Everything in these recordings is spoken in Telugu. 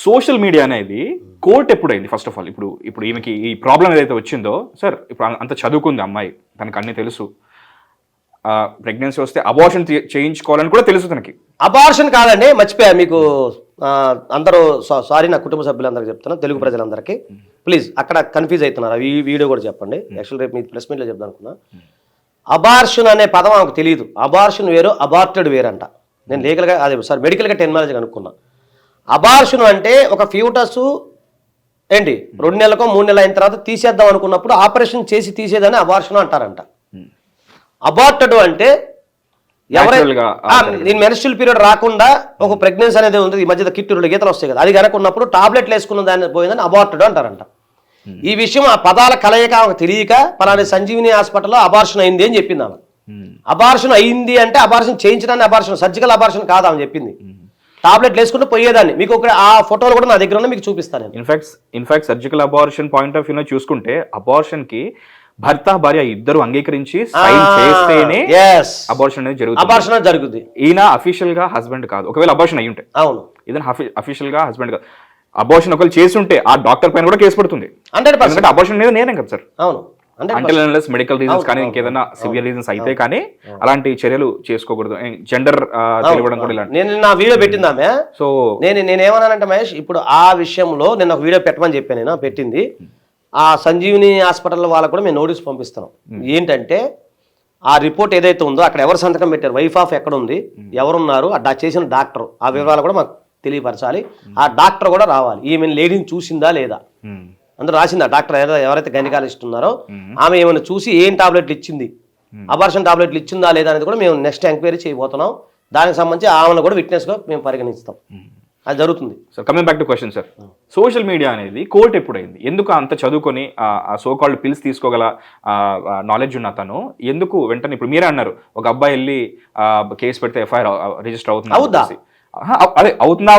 సోషల్ మీడియా అనేది కోర్ట్ ఎప్పుడైంది ఫస్ట్ ఆఫ్ ఆల్? ఇప్పుడు ఇప్పుడు ఈమెకి ఈ ప్రాబ్లం ఏదైతే వచ్చిందో, సార్ ఇప్పుడు అంత చదువుకుంది అమ్మాయి, తనకు అన్నీ తెలుసు, ప్రెగ్నెన్సీ వస్తే అబార్షన్ చేయించుకోవాలని కూడా తెలుసు తనకి. అబార్షన్ కాదండి, మర్చిపోయా మీకు. అందరూ సారీ, నా కుటుంబ సభ్యులందరికీ చెప్తున్నా, తెలుగు ప్రజలందరికీ ప్లీజ్, అక్కడ కన్ఫ్యూజ్ అవుతున్నారు. ఈ వీడియో కూడా చెప్పండి. యాక్చువల్ రేపు మీ ప్రెస్ మీట్లో చెప్దాం అనుకున్నా. అబార్షన్ అనే పదం ఆమెకు తెలియదు. అబార్షన్ వేరు, అబార్టెడ్ వేరంట. నేను లీగల్గా అదే సార్ మెడికల్గా టెర్మినాలజీ కనుక్కున్నా. అబార్షన్ అంటే ఒక ఫ్యూటస్ ఏంటి 2 నెలలకో 3 నెలలు అయిన తర్వాత తీసేద్దాం అనుకున్నప్పుడు ఆపరేషన్ చేసి తీసేదని అబార్షన్ అంటారంట. అబార్టెడ్ అంటే ఎవరైనా దీని మెన్స్ట్రువల్ పీరియడ్ రాకుండా ఒక ప్రెగ్నెన్సీ అనేది ఉంది, ఈ మధ్య కిట్టు 2 గీతలు వస్తాయి కదా, అది కనుక ఉన్నప్పుడు టాబ్లెట్లు వేసుకున్న దాన్ని పోయిందని అబార్టెడ్ అంటారంట. ఈ విషయం ఆ పదాల కలయిక ఆమెకు తెలియక పలానా సంజీవిని హాస్పిటల్లో అబార్షన్ అయింది అని చెప్పింది ఆమె. అబార్షన్ అయింది అంటే అబార్షన్ చేయించడానికి అబార్షన్, సర్జికల్ అబార్షన్ కాదు ఆమె చెప్పింది. టాబ్లెట్లు వేసుకుంటూ పోయేదాన్ని. మీకు ఒక ఆ ఫోటోలు కూడా నా దగ్గర ఉన్న మీకు చూపిస్తాను. In fact surgical abortion point of వ్యూలో చూసుకుంటే అబార్షన్ కి భర్త భార్య ఇద్దరు అంగీకరించి సైన్ చేస్తేనే అబార్షన్ అనేది జరుగుతుంది. ఈయన అఫీషియల్ గా హస్బెండ్ కాదు. ఒకవేళ అబార్షన్ అయ్యి ఉంటే, అవును, ఇదని అఫీషియల్ గా హస్బెండ్ కాదు. అబార్షన్ ఒకవేళ చేసి ఉంటే ఆ డాక్టర్ పైన కూడా కేసు పడుతుంది. ఎందుకంటే అబార్షన్ అనేది నేనే కదా సార్. అవును, మెడికల్ రీజన్స్ కానీ ఇంకేదైనా సివియర్ రీజన్స్ అయితే కానీ అలాంటి చర్యలు చేసుకోకూడదు. జెండర్ తెలియడం కూడా ఇలాంటి. నేను నా వీడియో పెట్టిందామే. సో నేనేమన్నానంటే మహేష్, ఇప్పుడు ఆ విషయంలో నేను ఒక వీడియో పెట్టమని చెప్పాను. నేను పెట్టింది ఆ సంజీవిని హాస్పిటల్ వాళ్ళకు కూడా మేము నోటీస్ పంపిస్తున్నాం. ఏంటంటే ఆ రిపోర్ట్ ఏదైతే ఉందో అక్కడ ఎవరు సంతకం పెట్టారు, వైఫ్ ఆఫ్ ఎక్కడ ఉంది, ఎవరున్నారు, ఆ చేసిన డాక్టర్, ఆ వివరాలు కూడా మాకు తెలియపరచాలి. ఆ డాక్టర్ కూడా రావాలి. ఈమె లేడీని చూసిందా లేదా, అందరూ రాసిందా డాక్టర్ ఎవరైతే గైనకాలజిస్ట్ ఉన్నారో ఆమె ఏమైనా చూసి ఏం టాబ్లెట్లు ఇచ్చింది, అబార్షన్ టాబ్లెట్లు ఇచ్చిందా లేదా అనేది కూడా మేము నెక్స్ట్ ఎంక్వైరీ చేయబోతున్నాం. దానికి సంబంధించి ఆమెను కూడా విట్నెస్గా మేము పరిగణిస్తాం. అది జరుగుతుంది. So coming back to question sir, social media అనేది కోర్ట్ ఎప్పుడైంది? ఎందుకు అంత చదువుకొని ఆ సో కాల్డ్ పిల్స్ తీసుకోగల నాలెడ్జ్ ఉన్న తను ఎందుకు వెంటనే, ఇప్పుడు మీరే అన్నారు ఒక అబ్బాయి వెళ్ళి కేసు పెడితే ఎఫ్ఐఆర్ రిజిస్టర్ అవుతుంది, అదే అవుతుందా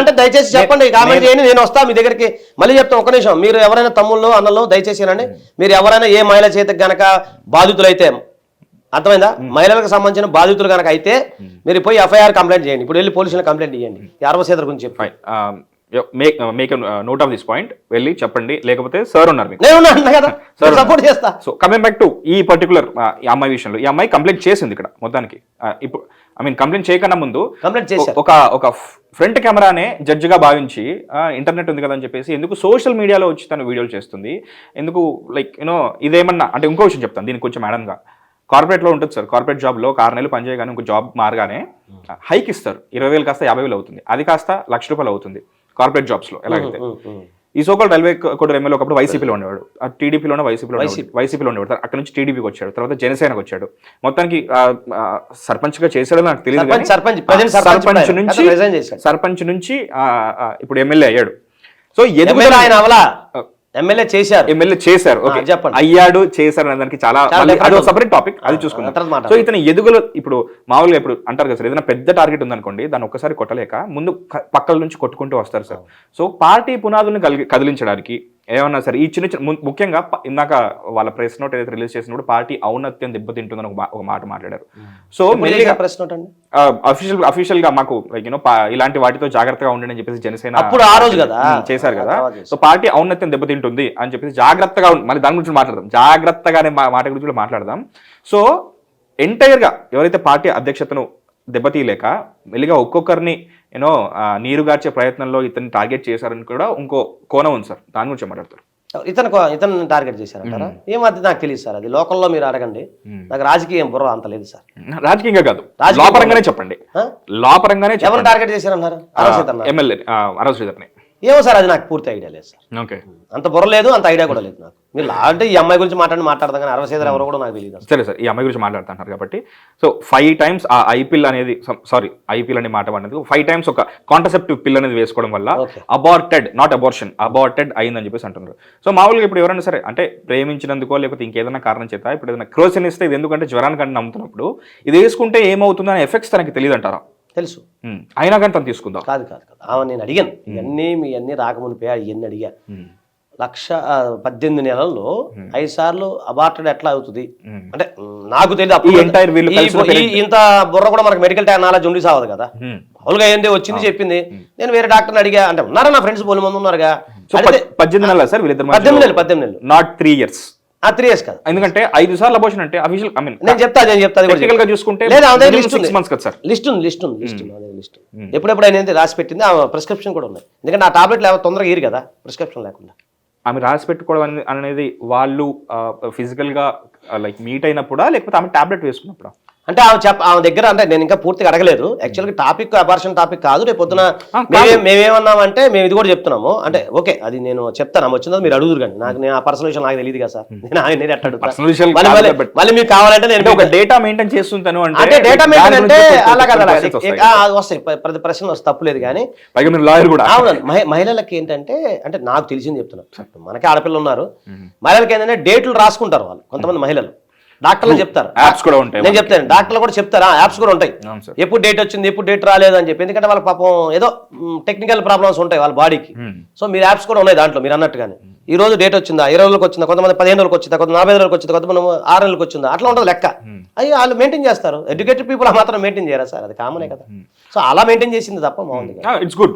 అంటే దయచేసి చెప్పండి, కామెంట్ చేయండి, నేను వస్తా మీ దగ్గరికి. మళ్ళీ చెప్తాను, ఒక నిమిషం. మీరు ఎవరైనా తమ్ముళ్ళు అన్నలో దయచేసి రండి. మీరు ఎవరైనా ఏ మహిళ చేతికి గనక బాధితులైతే, అర్థమైందా, మహిళలకు సంబంధించిన బాధితులు కనుక అయితే మీరు పోయి ఎఫ్ఐఆర్ కంప్లైంట్ చేయండి. ఇప్పుడు వెళ్ళి పోలీసులకు కంప్లైంట్ చేయండి. అరవసేదర్ గురించి చెప్పి make note of this point, వెళ్ళి చెప్పండి. లేకపోతే సార్ ఉన్నారు కదా, సపోర్ట్ చేస్తా. సో కమింగ్ బ్యాక్ టు ఈ పర్టికులర్ ఈ అమ్మాయి విషయంలో, ఈ అమ్మాయి కంప్లైంట్ చేసింది ఇక్కడ మొత్తానికి. ఇప్పుడు కంప్లైంట్ చేయకన్నా ముందు ఒక ఫ్రంట్ కెమెరానే జడ్జిగా భావించి ఇంటర్నెట్ ఉంది కదా అని చెప్పేసి ఎందుకు సోషల్ మీడియాలో వచ్చి తను వీడియోలు చేస్తుంది? ఎందుకు లైక్ యూనో ఇదేమన్నా అంటే ఇంకో విషయం చెప్తాను దీనికి కొంచెం మేడంగా. కార్పొరేట్లో ఉంటుంది సార్, కార్పొరేట్ జాబ్లో 6 నెలలు పనిచేయగానే ఇంకో జాబ్ మారగానే హైక్ ఇస్తారు. 20,000 కాస్త 50,000 అవుతుంది. అది కాస్త ₹1,00,000 అవుతుంది కార్పొరేట్ జాబ్స్లో. ఎలాగైతే ఈ సోకాల్ రైల్వే కోడ్ ఎమ్మెల్యే ఒకప్పుడు వైసీపీలో ఉండేవాడు, ఆ టీడీపీలోనే వైసీపీలో ఉండేవాడు. అక్కడ నుంచి టీడీపీకి వచ్చాడు, తర్వాత జనసేనకు వచ్చాడు. మొత్తానికి సర్పంచ్గా చేశాడో నాకు తెలియదు. సర్పంచ్ నుంచి ఇప్పుడు ఎమ్మెల్యే అయ్యాడు. సో ఎమ్మెల్యే చేశారు, ఓకే, చెప్పండి. అయ్యాడు, చేశారు అనే దానికి చాలా అదో సపరేట్ టాపిక్, అది చూసుకుందాం. సో ఇతను ఎదుగులో ఇప్పుడు మామూలుగా ఇప్పుడు అంటారు కదా సార్, ఏదైనా పెద్ద టార్గెట్ ఉందనుకోండి, దాన్ని ఒక్కసారి కొట్టలేక ముందు పక్కల నుంచి కొట్టుకుంటూ వస్తారు సార్. సో పార్టీ పునాదులను కదిలించడానికి ఏమన్నా సరే ఈ చిన్న చిన్న, ముఖ్యంగా ఇందాక వాళ్ళ ప్రెస్ నోట్ ఏదైతే రిలీజ్ చేసినప్పుడు పార్టీ ఔన్నత్యం దెబ్బతింటుందని ఒక మాట మాట్లాడారు. సో ప్రెస్ నోట్ అండి అఫీషియల్ గా మాకు లైక్ యూనో ఇలాంటి వాటితో జాగ్రత్తగా ఉండండి అని చెప్పేసి జనసేన అప్పుడు ఆ రోజు కదా చేశారు కదా. సో పార్టీ ఔన్నత్యం దెబ్బతింటుంది అని చెప్పేసి జాగ్రత్తగా మళ్ళీ దాని గురించి మాట్లాడదాం, జాగ్రత్తగానే మాట గురించి కూడా మాట్లాడదాం. సో ఎంటైర్ గా ఎవరైతే పార్టీ అధ్యక్షతను దెబ్బతీయలేక మెల్లిగా ఒక్కొక్కరిని యూనో నీరుగార్చే ప్రయత్నంలో ఇతన్ని టార్గెట్ చేశారని కూడా ఇంకో కోణం ఉంది సార్, దాని గురించి మాట్లాడతారు. ఇతను టార్గెట్ చేశారంటారా? ఏమది నాకు తెలియదు సార్. అది లోకల్లో మీరు అడగండి, నాకు రాజకీయం బుర్ర అంత లేదు సార్. రాజకీయంగా కాదు, లాపరంగానే చెప్పండి. లాపరంగానే ఎవరు టార్గెట్ చేశారన్నారు? ఎమ్మెల్యే అరవ శ్రీధర్ని. ఏమో సార్, అది నాకు పూర్తి ఐడియా లేదు సార్. ఓకే, అంత బుర్ర లేదు, అంత ఐడియా కూడా లేదు నాకు. మీరు అంటే ఈ అమ్మాయి గురించి మాట్లాడదాం కానీ అరవసేదర్ ఎవరో కూడా నాకు తెలియదు. సరే సార్, ఈ అమ్మాయి గురించి మాట్లాడుతున్నారు కాబట్టి సో 5 times ఆ ఐపీఎల్ అనేది, సారీ ఐపీఎల్ అనే మాట అనేది 5 times ఒక కాంట్రసెప్టివ్ పిల్ అనేది వేసుకోవడం వల్ల అబార్టెడ్, నాట్ అబార్షన్, అబార్టెడ్ అయిందని చెప్పేసి అంటున్నారు. సో మామూలుగా ఇప్పుడు ఎవరైనా సరే అంటే ప్రేమించినందుకో లేకపోతే ఇంకేదైనా కారణం చేత ఇప్పుడు ఏదైనా క్రోసిన్ ఇస్తే ఇది ఎందుకంటే జ్వరానికి అని నమ్ముతున్నప్పుడు ఇది వేసుకుంటే ఏమవుతుందో అనే ఎఫెక్ట్స్ తనకి తెలియదు అంటారా? తెలుసు, అయినా కానీ తను తీసుకుందాం. కాదు ఆమె నేను అడిగాను, ఇవన్నీ మీ అన్ని రాకమునిపే ఇవన్నీ అడిగా. 18 నెలల్లో 5 సార్లు అబార్టెడ్ ఎట్లా అవుతుంది అంటే నాకు తెలియదు అప్పుడు ఇంత బుర్ర కూడా మనకు మెడికల్ నాలెడ్జ్ ఉండి సావదు కదా. మామూలుగా ఏంటి వచ్చింది చెప్పింది. నేను వేరే డాక్టర్ని అడిగా, అంటే ఉన్నారా నా ఫ్రెండ్స్ బోలు మంది ఉన్నారుగా. 18 నెలలు సార్, 18 నెలలు నాట్ 3 years. 3 years కాదు, ఎందుకంటే 5 సార్లు అబోషన్ అంటే అఫీషియల్ నేను చెప్తా చూసుకుంటే లిస్ట్ ఉంది. ఎప్పుడెప్పుడు ఆయన రాసి పెట్టింది, ఆ ప్రిస్క్రిప్షన్ కూడా ఉన్నాయి. ఎందుకంటే ఆ టాబ్లెట్ తొందరగా ఇరు కదా ప్రిస్క్రిప్షన్ లేకుండా. ఆమె రాసి పెట్టుకోవడం అనేది వాళ్ళు ఫిజికల్ గా లైక్ మీట్ అయినప్పుడా, లేకపోతే ఆమె టాబ్లెట్ వేసుకున్నప్పుడా? అంటే ఆమె దగ్గర, అంటే నేను ఇంకా పూర్తిగా అడగలేదు. యాక్చువల్గా టాపిక్ అబార్షన్ టాపిక్ కాదు. రేపు పొద్దున మేమేమన్నామంటే మేము ఇది కూడా చెప్తున్నాము. అంటే ఓకే, అది నేను చెప్తాను, ఆమె వచ్చిందో మీరు అడుగురు కానీ నాకు, నేను ఆ పర్సనల్ విషయం నాకు తెలియదు కదా సార్. నేను ఎట్లా అడుగుతాను, మళ్ళీ మీకు కావాలంటే నేను ఒక డేటా మెయింటైన్ చేస్తుంటాను అంటే డేటా మెయింటైన్ అంటే అలా కదా వస్తాయి ప్రతి ప్రశ్న వస్తే తప్పులేదు. కానీ లాయర్ కూడా అవును, మహిళలకి ఏంటంటే, అంటే నాకు తెలిసింది చెప్తున్నాను, మనకి ఆడపిల్లలు ఉన్నారు, మహిళలకి ఏంటంటే డేట్లు రాసుకుంటారు వాళ్ళు. కొంతమంది మహిళలు డాక్టర్లు చెప్తారు, యాప్స్ కూడా ఉంటాయి. నేను చెప్తాను, డాక్టర్లు కూడా చెప్తారు, యాప్స్ కూడా ఉంటాయి. ఎప్పుడు డేట్ వచ్చింది, ఎప్పుడు డేట్ రాలేదు అని చెప్పి. ఎందుకంటే వాళ్ళ పాపం ఏదో టెక్నికల్ ప్రాబ్లమ్స్ ఉంటాయి వాళ్ళ బాడీకి. సో మీరు యాప్స్ కూడా ఉన్నాయి దాంట్లో మీరు అన్నట్టుగానే. ఈ రోజు డేట్ వచ్చిందా, 20 రోజులకు వచ్చిందా, కొంతమంది 15 రోజులకు వచ్చిందా, కొంతమంది 45 రోజులకు వచ్చిందా, కొంతమంది 6 నెలలకు వచ్చిందా, అట్లా ఉంటుంది లెక్క. అవి వాళ్ళు మెయింటైన్ చేస్తారు. ఎడ్యుకేటెడ్ పీపుల్ మాత్రం మెయింటైన్ చేయరా సార్, అది కామనే కదా. సో అలా మెయింటైన్ చేసింది తప్ప మామూలుగా ఇట్స్ గుడ్,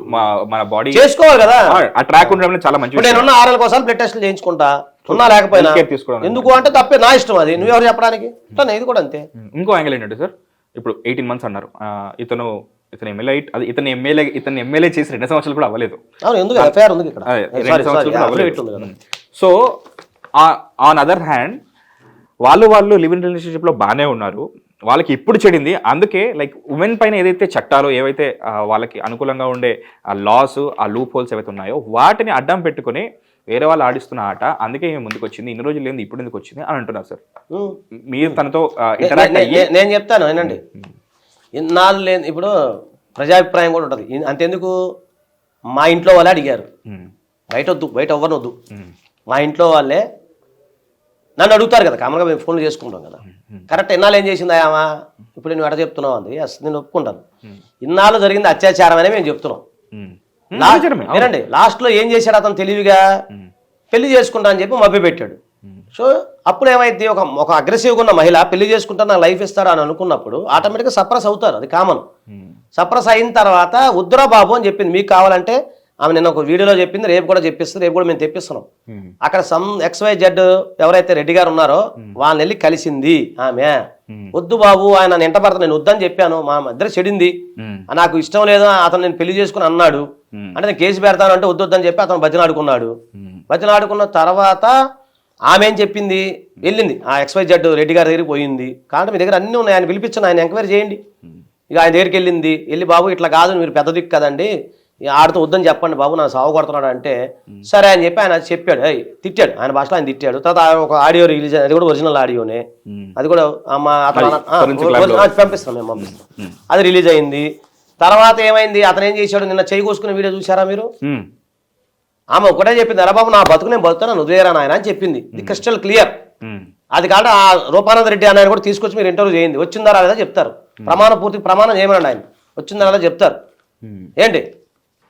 మన బాడీ చేసుకోవాలి కదా. ఆ ట్రాక్ ఉండడం చాలా మంచిది. నేనున్న 6 నెలలకు ఒకసారి బ్లడ్ టెస్ట్లు చేయించుకుంటా, ఉన్నా లేకపోయినా ఎందుకు అంటే తప్పే, నా ఇష్టం అది, నువ్వెవరు చెప్పడానికి. ఇది కూడా అంతే. ఇంకో యాంగిల్ ఏంటంటే సార్, ఇప్పుడు 18 months అన్నారు, ఇతను ఎమ్మెల్యే చేసి 2 సంవత్సరాలు కూడా అవ్వలేదు. ఎందుకు ఎఫ్ఐఆర్ ఉంది ఇక్కడ. సో ఆన్ అదర్ హ్యాండ్ వాళ్ళు లివ్ ఇన్ రిలేషన్షిప్ లో బాగానే ఉన్నారు, వాళ్ళకి ఇప్పుడు చెడింది. అందుకే లైక్ ఉమెన్ పైన ఏదైతే చట్టాలు, ఏవైతే వాళ్ళకి అనుకూలంగా ఉండే ఆ లాస్, ఆ లూప్ హోల్స్ ఏవైతే ఉన్నాయో వాటిని అడ్డం పెట్టుకుని వేరే వాళ్ళు ఆడిస్తున్న ఆట, అందుకే ముందుకు వచ్చింది, ఇన్ని రోజులు లేదు ఇప్పుడు ఎందుకు వచ్చింది అని అంటున్నారు సార్. మీరు తనతో నేను చెప్తాను ఏనండి, ఇన్నాళ్ళు లేదు. ఇప్పుడు ప్రజాభిప్రాయం కూడా ఉంటుంది. అంతెందుకు, మా ఇంట్లో వాళ్ళే అడిగారు, బయట ఎవ్వరిని వద్దు, మా ఇంట్లో వాళ్ళే నన్ను అడుగుతారు కదా, కామన్గా మేము ఫోన్లు చేసుకుంటాం కదా. కరెక్ట్, ఇన్నాళ్ళు ఏం చేసింది ఆమె, ఇప్పుడు నేను ఎట చెప్తున్నావు అంది, ఎస్ నేను ఒప్పుకుంటాను. ఇన్నాళ్ళు జరిగింది అత్యాచారం అనే మేము చెప్తున్నాం. వినండి, లాస్ట్ లో ఏం చేశాడు అతను తెలివిగా, పెళ్లి చేసుకుంటా అని చెప్పి మభ్య పెట్టాడు. సో అప్పుడు ఏమైంది, ఒక అగ్రెసివ్గా ఉన్న మహిళ పెళ్లి చేసుకుంటా నాకు లైఫ్ ఇస్తాడు అని అనుకున్నప్పుడు ఆటోమేటిక్గా సప్రెస్ అవుతారు, అది కామన్. సప్రెస్ అయిన తర్వాత వద్దురా బాబు అని చెప్పింది. మీకు కావాలంటే ఆమె నిన్న ఒక వీడియోలో చెప్పింది, రేపు కూడా చెప్పిస్తుంది, రేపు కూడా మేము తెప్పిస్తున్నాం. అక్కడ XYZ ఎవరైతే రెడ్డి గారు ఉన్నారో వాళ్ళని వెళ్ళి కలిసింది ఆమె. వద్దు బాబు, ఆయన ఎంట భర్త, నేను వద్దని చెప్పాను, మా ఇద్దరు చెడింది, నాకు ఇష్టం లేదు, అతను నేను పెళ్లి చేసుకుని అన్నాడు, అంటే నేను కేసు పెడతాను అంటే వద్దని చెప్పి అతను బతినాడుకున్నాడు. బతినాడుకున్న తర్వాత ఆమె ఏం చెప్పింది, వెళ్ళింది ఆ XYZ రెడ్డి గారి దగ్గరికి పోయింది. కాబట్టి మీ దగ్గర అన్నీ ఉన్నాయి, ఆయన పిలిపించండి, ఆయన ఎంక్వైరీ చేయండి. ఇక ఆయన దగ్గరికి వెళ్ళి బాబు ఇట్లా కాదు, మీరు పెద్ద దిక్కు కదండి, ఆడితో వద్దని చెప్పండి బాబు, నా సాగు కొడుతున్నాడు అంటే సరే అని చెప్పి ఆయన చెప్పాడు, తిట్టాడు, ఆయన భాషలో ఆయన తిట్టాడు. తర్వాత ఒక ఆడియో రిలీజ్, అది కూడా ఒరిజినల్ ఆడియోనే, అది కూడా పంపిస్తాం మేము, పంపిస్తాం. అది రిలీజ్ అయింది. తర్వాత ఏమైంది, అతను ఏం చేశాడు, నిన్న చేయి కోసుకునే వీడియో చూసారా మీరు? ఆమె ఒకటే చెప్పింది, అరే బాబు నా బతుకు నేను బతుకుతాను, నువ్వేరా నాయన అని చెప్పింది. ఇది క్రిస్టల్ క్లియర్. అది కాదు ఆ రూపానంద రెడ్డి అన్న కూడా తీసుకొచ్చి మీరు ఇంటర్వ్యూ చేయండి, వచ్చిందా రాలేదా చెప్తారు. ప్రమాణం చేయమనండి, ఆయన వచ్చిందా రాలేదా చెప్తారు. ఏంటి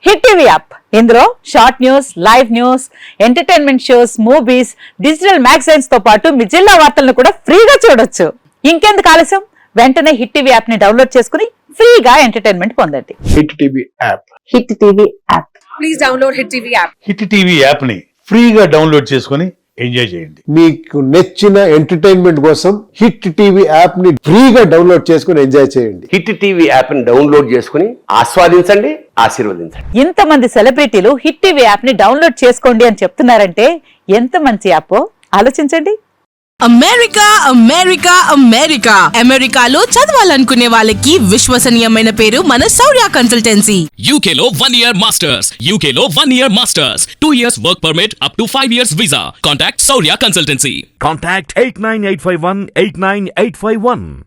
హిట్ టీవీ యాప్, ఇందులో short news, live news, entertainment shows, movies, digital magazines తో పాటు మీ జిల్లా వార్తలను కూడా ఫ్రీగా చూడొచ్చు. ఇంకెందుకు ఆలస్యం, వెంటనే హిట్ టీవీ యాప్ ని డౌన్లోడ్ చేసుకుని ఫ్రీగా ఎంటర్టైన్మెంట్ పొందండి. Hit TV app, hit TV app, please download hit TV app. Hit TV app ని ఫ్రీగా డౌన్లోడ్ చేసుకుని ఎంజాయ్ చేయండి. మీకు నచ్చిన ఎంటర్టైన్మెంట్ కోసం హిట్ టీవీ యాప్ ని ఫ్రీగా డౌన్లోడ్ చేసుకుని ఎంజాయ్ చేయండి. హిట్ టీవీ యాప్ ని డౌన్లోడ్ చేసుకుని ఆస్వాదించండి, ఆశీర్వదించండి. ఇంతమంది సెలబ్రిటీలు హిట్ టీవీ యాప్ ని డౌన్లోడ్ చేసుకోండి అని చెప్తున్నారంటే ఎంత మంచి యాప్ ఆలోచించండి. అమెరికా అమెరికా అమెరికా అమెరికాలో చదవాలనుకునే వాళ్ళకి విశ్వసనీయమైన పేరు మన శౌర్య కన్సల్టెన్సీ. UK లో 1 year masters, UK లో 1 year masters, 2 years work permit up to 5 years visa. Contact Saurya Consultancy. Contact 89851 89851.